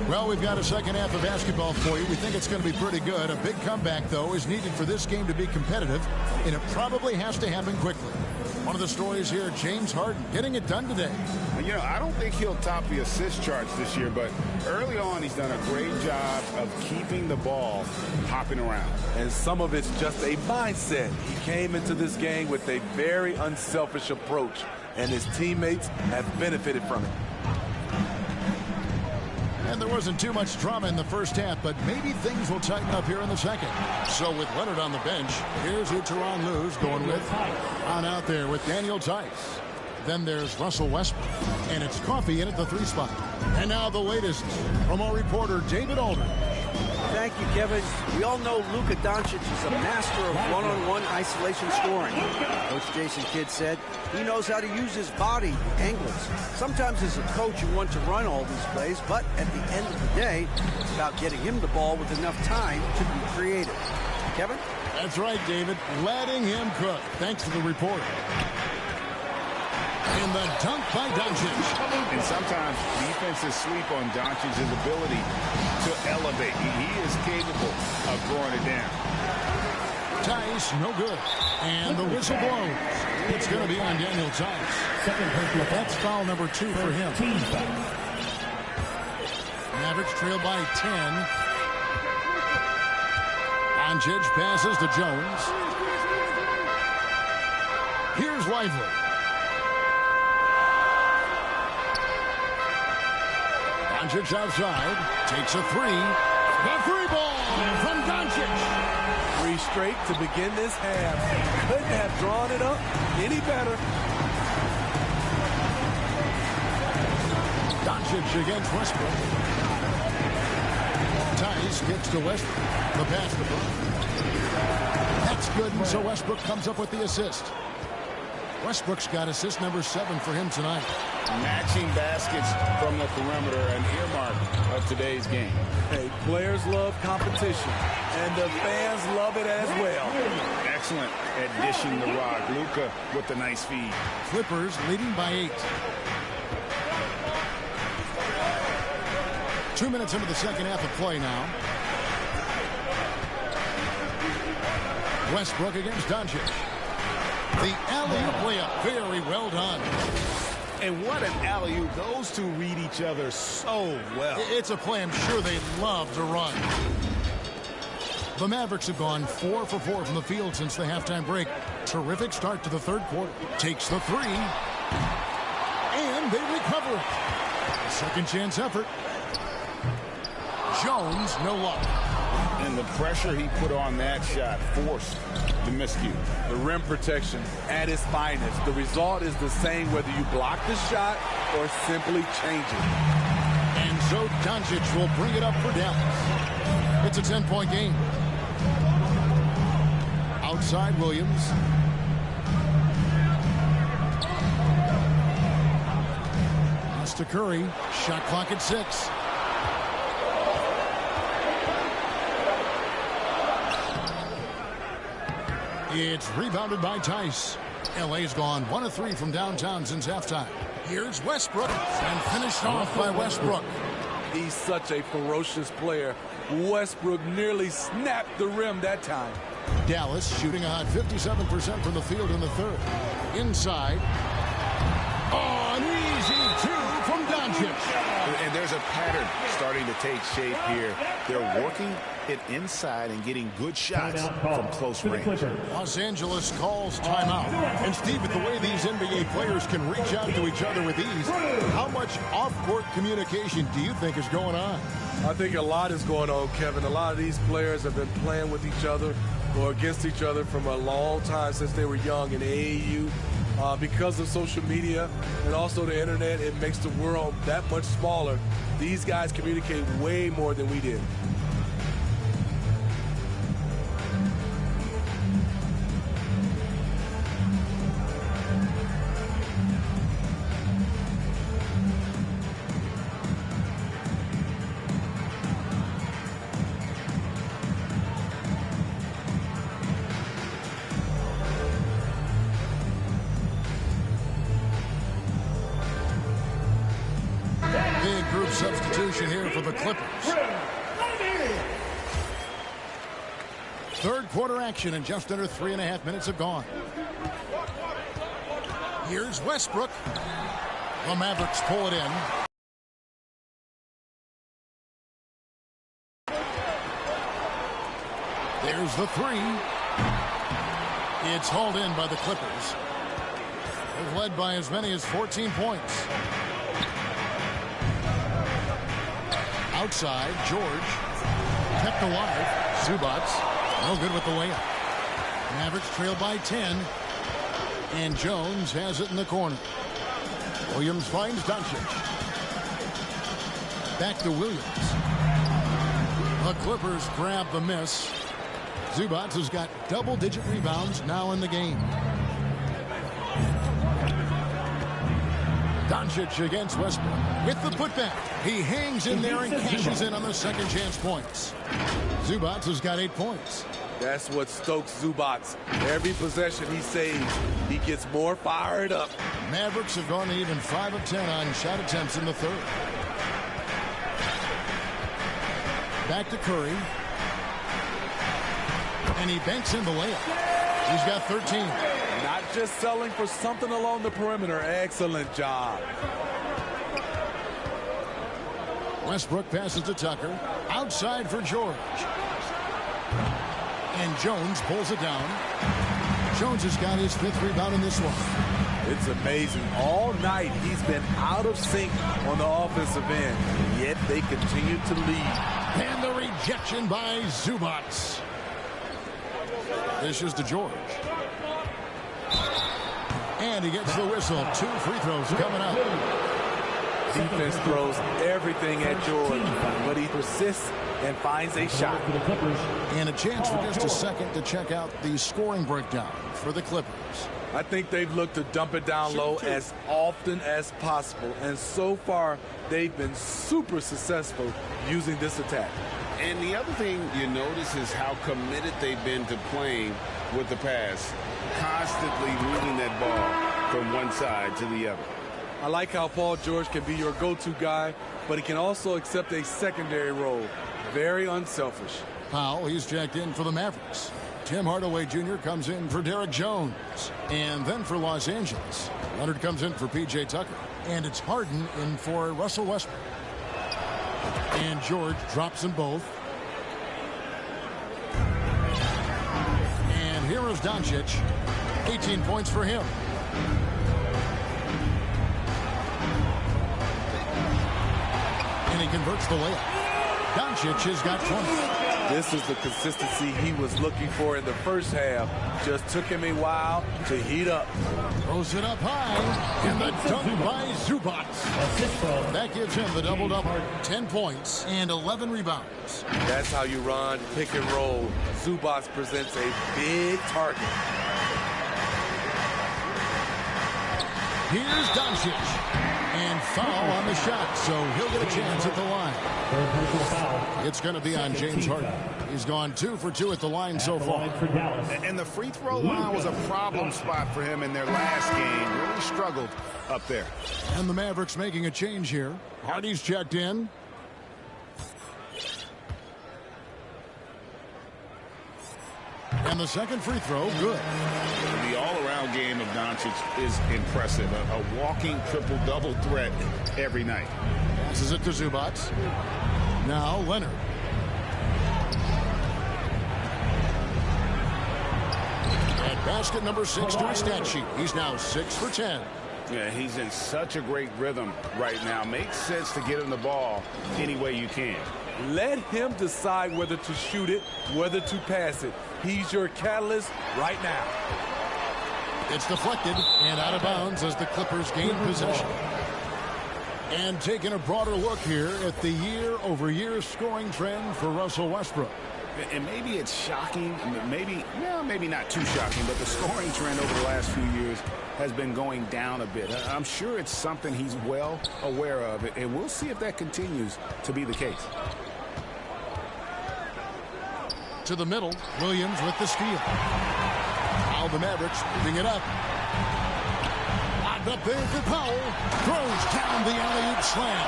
Well, we've got a second half of basketball for you. We think it's going to be pretty good. A big comeback, though, is needed for this game to be competitive, and it probably has to happen quickly. One of the stories here, James Harden getting it done today. You know, I don't think he'll top the assist charts this year, but early on he's done a great job of keeping the ball hopping around. And some of it's just a mindset. He came into this game with a very unselfish approach, and his teammates have benefited from it. And there wasn't too much drama in the first half, but maybe things will tighten up here in the second. So with Leonard on the bench, here's who Tyronn Lue's going with. On out there with Daniel Tice. Then there's Russell Westbrook. And it's Coffey in at the 3 spot. And now the latest from our reporter, David Aldridge. Thank you, Kevin. We all know Luka Doncic is a master of one-on-one isolation scoring. Coach Jason Kidd said he knows how to use his body, angles. Sometimes as a coach, you want to run all these plays, but at the end of the day, it's about getting him the ball with enough time to be creative. Kevin? That's right, David. Letting him cook. Thanks to the report. And the dunk by Doncic. And sometimes defenses sleep on Doncic's ability to elevate. He is capable of throwing it down. Tice, no good. And the whistle blows. It's going to be on Daniel Tice. That's foul number 2 for him. Mavericks trail by 10. Doncic passes to Jones. Here's Lively. Doncic outside, takes a 3. The 3 ball from Doncic. 3 straight to begin this half. Couldn't have drawn it up any better. Doncic against Westbrook. Tice gets to Westbrook. The pass to Brown. That's good, and so Westbrook comes up with the assist. Westbrook's got assist number 7 for him tonight. Matching baskets from the perimeter, an earmark of today's game. Hey, players love competition, and the fans love it as well. Excellent at dishing the rock. Luka with the nice feed. Clippers leading by 8. 2 minutes into the second half of play now. Westbrook against Doncic. The alley-oop layup, very well done. And what an alley-oop. Those two read each other so well. It's a play I'm sure they love to run. The Mavericks have gone 4 for 4 from the field since the halftime break. Terrific start to the third quarter. Takes the 3. And they recover it. Second chance effort. Jones, no luck. And the pressure he put on that shot forced the miscue. The rim protection at its finest. The result is the same whether you block the shot or simply change it. And so Doncic will bring it up for Dallas. It's a 10-point game. Outside Williams. Pass to Curry. Shot clock at 6. It's rebounded by Tice. LA's gone 1 of 3 from downtown since halftime. Here's Westbrook, and finished off by Westbrook. He's such a ferocious player. Westbrook nearly snapped the rim that time. Dallas shooting a hot 57% from the field in the third. Inside. Oh, an easy 2 from Doncic. And there's a pattern starting to take shape here. They're working it inside and getting good shots from close range. Los Angeles calls timeout. And Steve, with the way these NBA players can reach out to each other with ease, how much off-court communication do you think is going on? I think a lot is going on, Kevin. A lot of these players have been playing with each other or against each other from a long time since they were young in AAU. Because of social media and also the internet, it makes the world that much smaller. These guys communicate way more than we did. Substitution here for the Clippers. Third quarter action, and just under 3.5 minutes have gone. Here's Westbrook. The Mavericks pull it in. There's the three. It's hauled in by the Clippers. They've led by as many as 14 points. Outside, George. Kept alive. Zubats. No good with the layup. Mavericks trail by 10. And Jones has it in the corner. Williams finds Doncic. Back to Williams. The Clippers grab the miss. Zubats has got double-digit rebounds now in the game. Doncic against Westbrook with the putback. He hangs in there and cashes in on the second chance points. Zubats has got 8 points. That's what stokes Zubats. Every possession he saves, he gets more fired up. Mavericks have gone even 5 of 10 on shot attempts in the third. Back to Curry. And he banks in the layup. He's got 13. Not just selling for something along the perimeter. Excellent job. Westbrook passes to Tucker. Outside for George. And Jones pulls it down. Jones has got his 5th rebound in this one. It's amazing. All night he's been out of sync on the offensive end, yet they continue to lead. And the rejection by Zubats. This is to George. And he gets the whistle. 2 free throws coming up. Defense throws everything at George, but he persists and finds a shot. And a chance for just a second to check out the scoring breakdown for the Clippers. I think they've looked to dump it down low as often as possible, and so far they've been super successful using this attack. And the other thing you notice is how committed they've been to playing with the pass, constantly moving that ball from one side to the other. I like how Paul George can be your go-to guy, but he can also accept a secondary role. Very unselfish. Powell, he's checked in for the Mavericks. Tim Hardaway Jr. comes in for Derek Jones. And then for Los Angeles, Leonard comes in for P.J. Tucker. And it's Harden in for Russell Westbrook. And George drops them both. And here is Doncic. 18 points for him. And he converts the layup. Doncic has got 20. This is the consistency he was looking for in the first half. Just took him a while to heat up. Throws it up high. And the dunk by Zubats. That gives him the double-double. 10 points and 11 rebounds. That's how you run pick and roll. Zubats presents a big target. Here's Doncic. And foul on the shot, so he'll get a chance at the line. It's going to be on James Harden. He's gone 2 for 2 at the line so far. And the free throw line was a problem spot for him in their last game. Really struggled up there. And the Mavericks making a change here. Hardy's checked in. And the second free throw, good. The all-around game of Doncic is impressive. A walking triple-double threat every night. Passes it to Zubats. Now Leonard. And basket number 6 to his stat sheet. He's now 6 for 10. Yeah, he's in such a great rhythm right now. Makes sense to get him the ball any way you can. Let him decide whether to shoot it, whether to pass it. He's your catalyst right now. It's deflected and out of bounds as the Clippers gain possession. And taking a broader look here at the year-over-year scoring trend for Russell Westbrook. And maybe it's shocking, maybe not too shocking, but the scoring trend over the last few years has been going down a bit. I'm sure it's something he's well aware of, and we'll see if that continues to be the case. To the middle, Williams with the steal. Now the Mavericks moving it up. Locked up there for Powell. Throws down the alley-oop slam.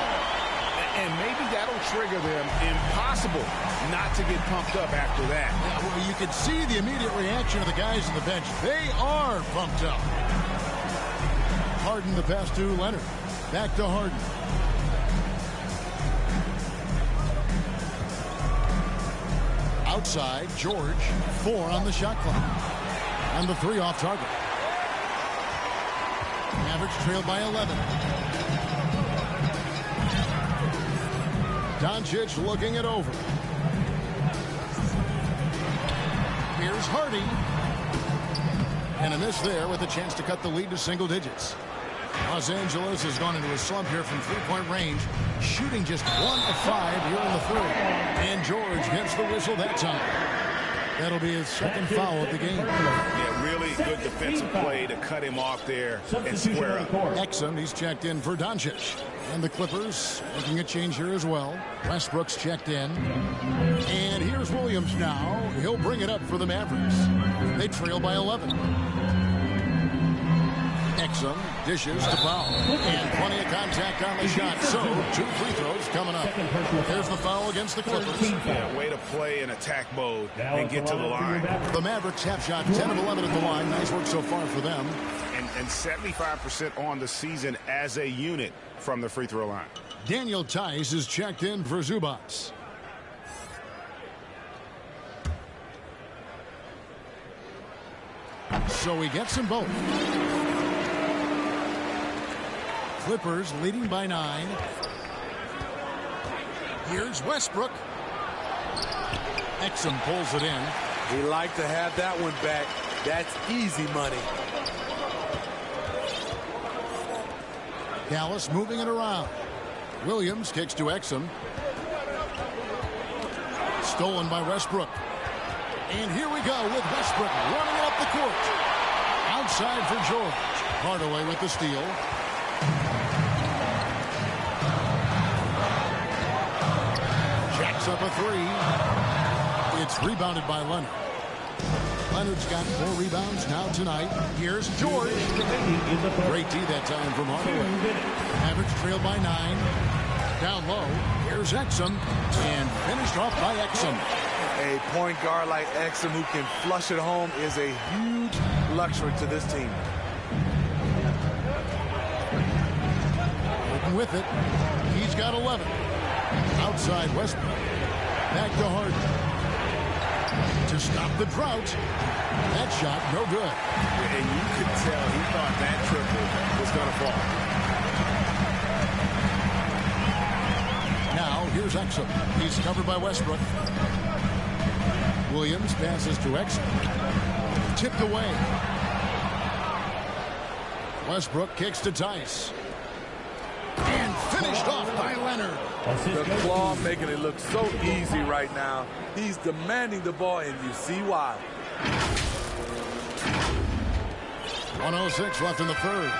And maybe that'll trigger them. Impossible not to get pumped up after that. Yeah, well, you can see the immediate reaction of the guys on the bench. They are pumped up. Harden the pass to Leonard. Back to Harden. Outside, George. 4 on the shot clock. And the 3 off target. Mavericks trailed by 11. Doncic looking it over. Here's Hardy. And a miss there with a chance to cut the lead to single digits. Los Angeles has gone into a slump here from three-point range, shooting just 1 of 5 here in the third. And George gets the whistle that time. That'll be his second foul of the game. Yeah, really good defensive play to cut him off there and square up. Exum, he's checked in for Doncic. And the Clippers making a change here as well. Westbrook's checked in. And here's Williams now. He'll bring it up for the Mavericks. They trail by 11. Exum dishes to Powell. And plenty of contact on the shot. So, 2 free throws coming up. There's the foul against the Clippers. Yeah, way to play in attack mode and get to the line. The Mavericks have shot 10 of 11 at the line. Nice work so far for them. And 75% on the season as a unit from the free throw line. Daniel Tice is checked in for Zubats. So he gets them both. Clippers leading by 9. Here's Westbrook. Exum pulls it in. He liked to have that one back. That's easy money. Dallas moving it around. Williams kicks to Exum. Stolen by Westbrook. And here we go with Westbrook running it up the court. Outside for George. Hardaway with the steal. Jacks up a 3. It's rebounded by Leonard. Leonard's got 4 rebounds now tonight. Here's George. Great D that time from Hardaway. Mavericks trailed by 9. Down low. Here's Exum. And finished off by Exum. A point guard like Exum who can flush it home is a huge luxury to this team. Open with it. He's got 11. Outside Westbrook. Back to Harden. To stop the drought. That shot, no good. And you could tell he thought that triple was going to fall. Now, here's Exum. He's covered by Westbrook. Williams passes to Exum. Tipped away. Westbrook kicks to Tice. And finished off by Leonard. The claw making it look so easy right now. He's demanding the ball, and you see why. 1:06 left in the third.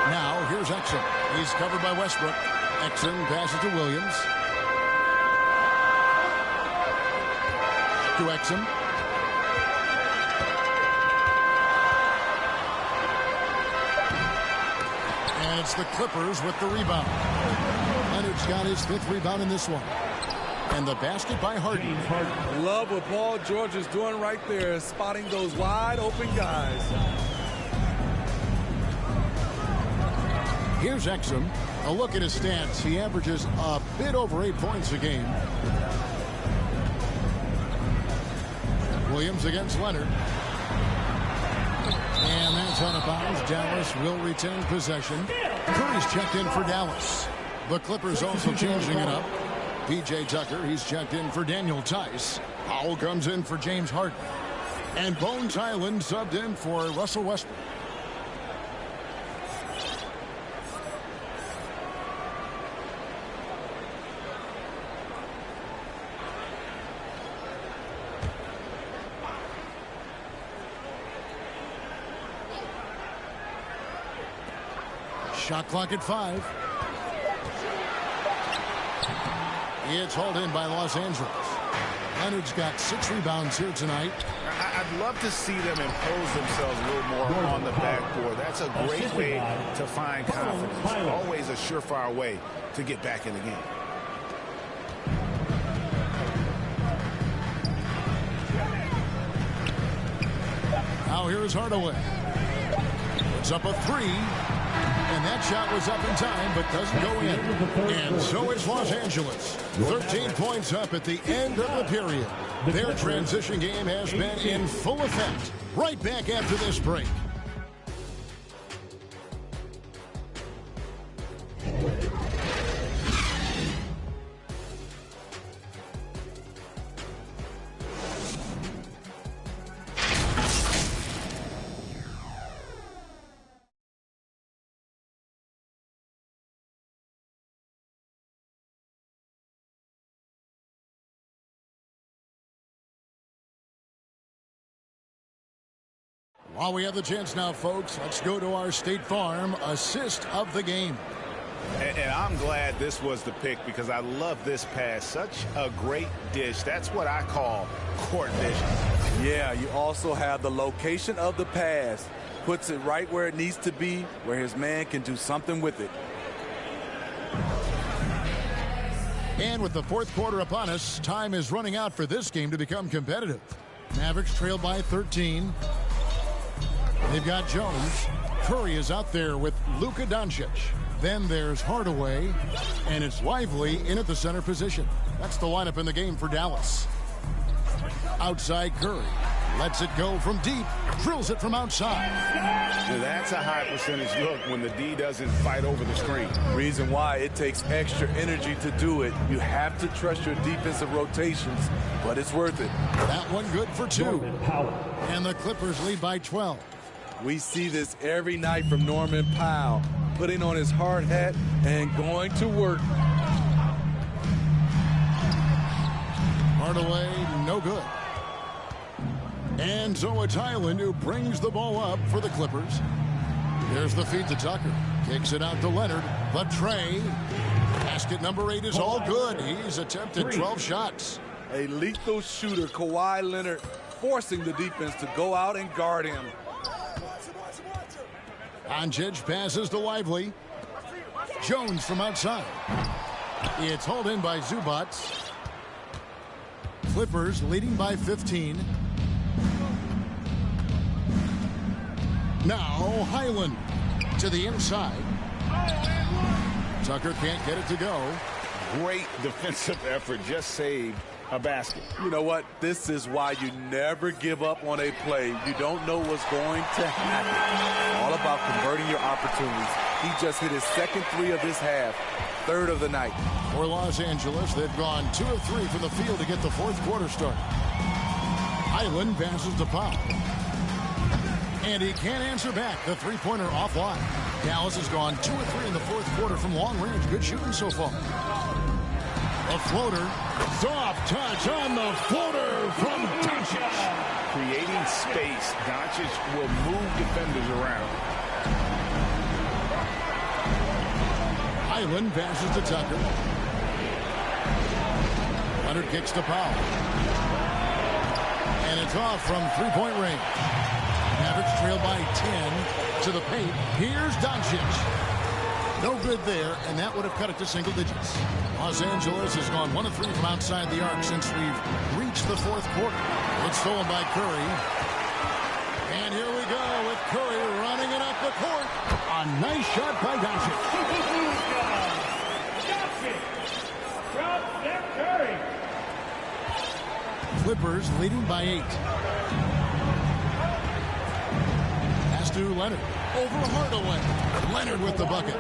Now, here's Exum. He's covered by Westbrook. Exum passes to Williams. To Exum. And it's the Clippers with the rebound. Leonard's got his 5th rebound in this one. And the basket by Harden. Love what Paul George is doing right there, spotting those wide open guys. Here's Exum. A look at his stats. He averages a bit over 8 points a game. Williams against Leonard. And that's out of bounds. Dallas will retain possession. Curry's checked in for Dallas. The Clippers also changing it up. P.J. Tucker, he's checked in for Daniel Tice. Powell comes in for James Harden. And Bones Island subbed in for Russell Westbrook. Shot clock at 5. It's hauled in by Los Angeles. Leonard's got 6 rebounds here tonight. I'd love to see them impose themselves a little more on the backboard. That's a great way to find confidence. Always a surefire way to get back in the game. Now here's Hardaway. Puts up a three. And that shot was up in time, but doesn't go in. And so it's Los Angeles. 13 points up at the end of the period. Their transition game has been in full effect. Right back after this break. While we have the chance now, folks, let's go to our State Farm assist of the game. And I'm glad this was the pick because I love this pass. Such a great dish. That's what I call court vision. Yeah, you also have the location of the pass. Puts it right where it needs to be, where his man can do something with it. And with the fourth quarter upon us, time is running out for this game to become competitive. Mavericks trail by 13. They've got Jones. Curry is out there with Luka Doncic. Then there's Hardaway. And it's Lively in at the center position. That's the lineup in the game for Dallas. Outside Curry. Lets it go from deep. Drills it from outside. Now that's a high percentage look when the D doesn't fight over the screen. Reason why it takes extra energy to do it. You have to trust your defensive rotations, but it's worth it. That one good for two. And the Clippers lead by 12. We see this every night from Norman Powell, putting on his hard hat and going to work. Hardaway, no good. And so it's Highland who brings the ball up for the Clippers. There's the feed to Tucker. Kicks it out to Leonard. The tray. Basket number 8 is all good. He's attempted 12 shots. A lethal shooter, Kawhi Leonard, forcing the defense to go out and guard him. Doncic passes to Lively. Jones from outside. It's hauled in by Zubac. Clippers leading by 15. Now Highland to the inside. Tucker can't get it to go. Great defensive effort. Just saved a basket. You know what? This is why you never give up on a play. You don't know what's going to happen. All about converting your opportunities. He just hit his second three of this half, third of the night. For Los Angeles, they've gone 2 of 3 from the field to get the fourth quarter started. Highland passes to Powell. And he can't answer back. The three-pointer offline. Dallas has gone 2 of 3 in the fourth quarter from long range. Good shooting so far. A floater. Soft touch on the floater from Doncic. Creating space. Doncic will move defenders around. Highland passes to Tucker. Leonard kicks to Powell. And it's off from three-point range. Mavericks trail by 10 to the paint. Here's Doncic. No good there, and that would have cut it to single digits. Los Angeles has gone 1 of 3 from outside the arc since we've reached the fourth quarter. It's stolen by Curry. And here we go with Curry running it up the court. A nice shot by Doncic. Clippers leading by 8. Pass to Leonard. Over Hardaway. Leonard with the bucket.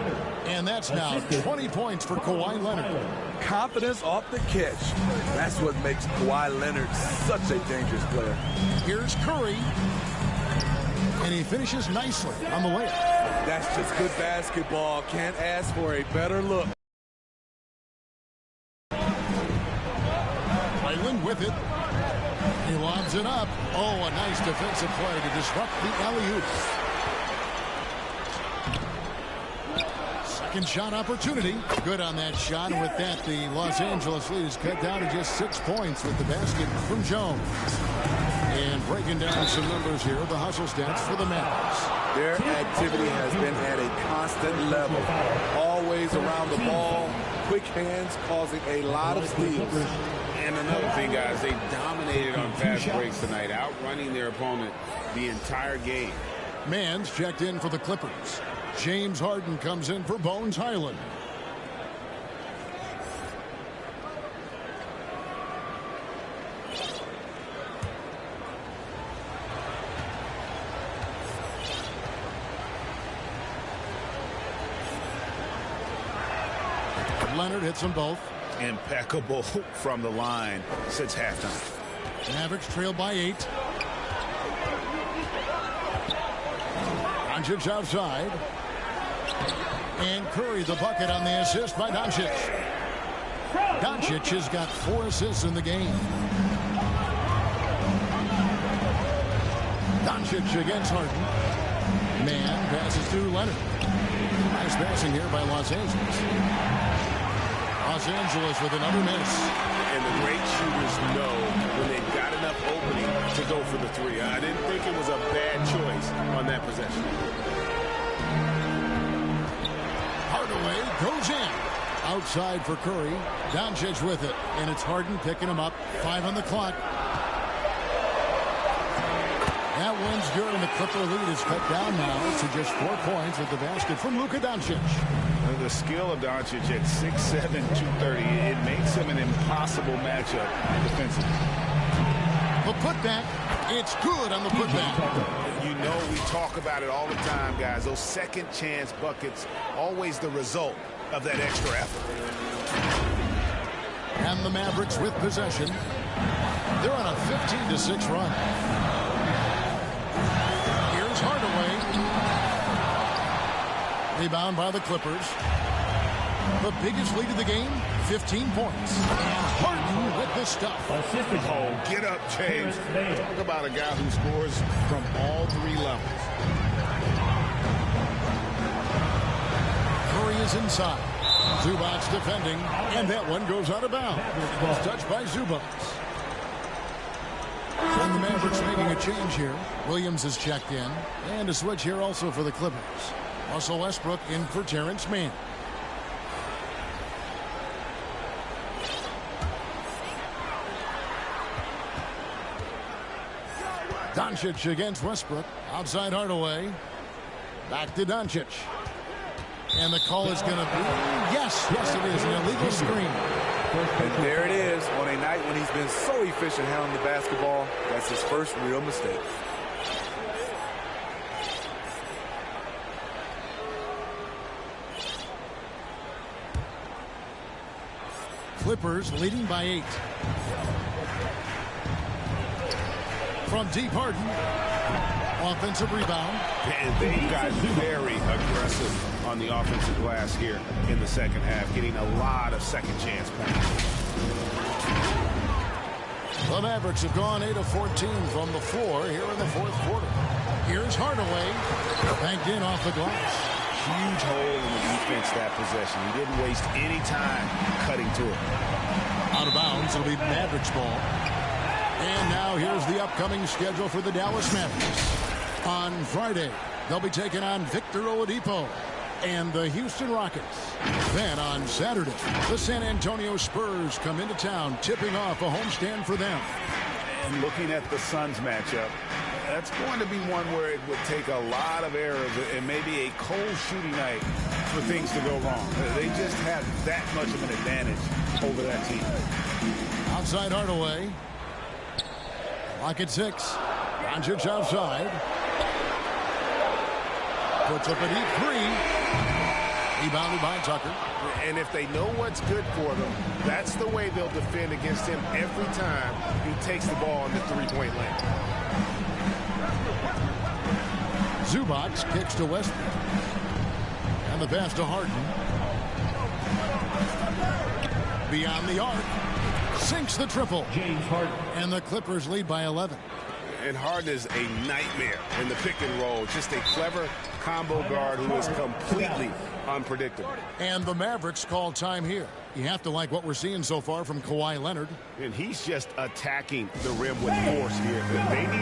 And that's now 20 points for Kawhi Leonard. Confidence off the catch. That's what makes Kawhi Leonard such a dangerous player. Here's Curry. And he finishes nicely on the layup. That's just good basketball. Can't ask for a better look. Highland with it. He lobs it up. Oh, a nice defensive play to disrupt the alley-oop. Second shot opportunity. Good on that shot. And with that, the Los Angeles lead is cut down to just 6 points with the basket from Jones. And breaking down some numbers here, the hustle stats for the Mavericks. Their activity has been at a constant level. Always around the ball, quick hands causing a lot of steals. And another thing, guys, they dominated on fast breaks tonight, outrunning their opponent the entire game. Mann's checked in for the Clippers. James Harden comes in for Bones Highland. Leonard hits them both. Impeccable from the line since halftime. Mavericks trail by 8. Doncic outside. And Curry the bucket on the assist by Doncic. Doncic has got 4 assists in the game. Doncic against Harden. Mann passes to Leonard. Nice passing here by Los Angeles. Los Angeles with another miss. And the great shooters know when they've got enough opening to go for the 3. I didn't think it was a bad choice on that possession. Hardaway goes in. Outside for Curry. Doncic with it. And it's Harden picking him up. 5 on the clock. That one's good, and the Clipper lead is cut down now to just 4 points with the basket from Luka Doncic. The skill of Doncic at 6'7", 230, it makes him an impossible matchup defensively. The putback, it's good on the putback. You know we talk about it all the time, guys. Those second chance buckets, always the result of that extra effort. And the Mavericks with possession. They're on a 15-6 run. Here's Hardaway. Rebound by the Clippers. The biggest lead of the game, 15 points. And Harden with the stuff. Oh, get up, James. Talk about a guy who scores from all 3 levels. Curry is inside. Zubac's defending, and that one goes out of bounds. It's touched by Zubac. And the Mavericks making a change here. Williams is checked in. And a switch here also for the Clippers. Russell Westbrook in for Terrence Mann. Doncic against Westbrook. Outside Hardaway. Back to Doncic. And the call is going to be, yes, it is, an illegal screen. And there it is, on a night when he's been so efficient handling the basketball. That's his first real mistake. Clippers leading by 8. From deep, Harden. Offensive rebound. And they got very aggressive on the offensive glass here in the second half, getting a lot of second chance points. The Mavericks have gone 8 of 14 from the floor here in the fourth quarter. Here's Hardaway. Banked in off the glass. Huge hole in the defense that possession. He didn't waste any time cutting to it. Out of bounds. It'll be Mavericks ball. And now here's the upcoming schedule for the Dallas Mavericks. On Friday, they'll be taking on Victor Oladipo and the Houston Rockets. Then on Saturday, the San Antonio Spurs come into town, tipping off a homestand for them. And looking at the Suns matchup, that's going to be one where it would take a lot of errors and maybe a cold shooting night for things to go wrong. They just have that much of an advantage over that team. Outside Hardaway. Lock at 6. Doncic outside. Puts up a deep 3. Rebounded by Tucker. And if they know what's good for them, that's the way they'll defend against him every time he takes the ball in the three-point lane. Zubac kicks to Westbrook. And the pass to Harden. Beyond the arc. Sinks the triple. James Harden. And the Clippers lead by 11. And Harden is a nightmare in the pick and roll. Just a clever combo guard who is completely unpredictable. And the Mavericks call time here. You have to like what we're seeing so far from Kawhi Leonard. And he's just attacking the rim with force here. They need